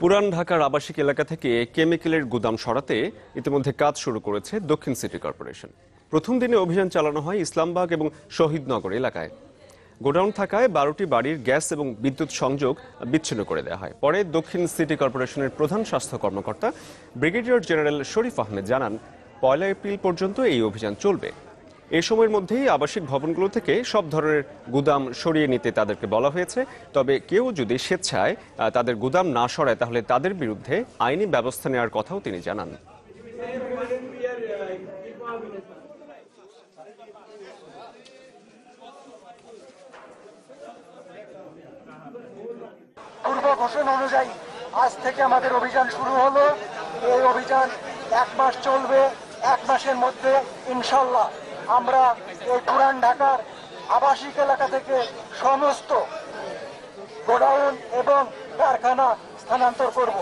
পুরান ঢাকার আবাসিক এলাকা থেকে কেমিক্যালের গুদাম সরাতে ইতিমধ্যে কাজ শুরু করেছে দক্ষিণ সিটি কর্পোরেশন। প্রথম দিনে অভিযান চালানো হয় ইসলামবাগ এবং শহীদনগর এলাকায়। গোডাউন থাকায় 12টি বাড়ির গ্যাস এবং বিদ্যুৎ সংযোগ বিচ্ছিন্ন করে দেওয়া হয়। পরে দক্ষিণ সিটি কর্পোরেশনের প্রধান স্বাস্থ্য কর্মকর্তা ব্রিগেডিয়ার জেনারেল শরীফ আহমেদ জানান, 1 এপ্রিল পর্যন্ত এই অভিযান চলবে। এ সময়ের মধ্যেই আবাসিক ভবনগুলো থেকে সব ধরনের গুদাম সরিয়ে নিতে তাদেরকে বলা হয়েছে। তবে কেউ যদি স্বেচ্ছায় তাদের গুদাম না সরায় তাহলে তাদের বিরুদ্ধে আইনি ব্যবস্থা নেওয়ার কথাও তিনি জানান। পূর্ব ঘোষণা অনুযায়ী আজ থেকে আমাদের অভিযান শুরু হলো। এই অভিযান 1 মাস চলবে। 1 মাসের মধ্যে ইনশাল্লাহ আমরা এই পুরান ঢাকার আবাসিক এলাকা থেকে সমস্ত গোডাউন এবং কারখানা স্থানান্তর করব।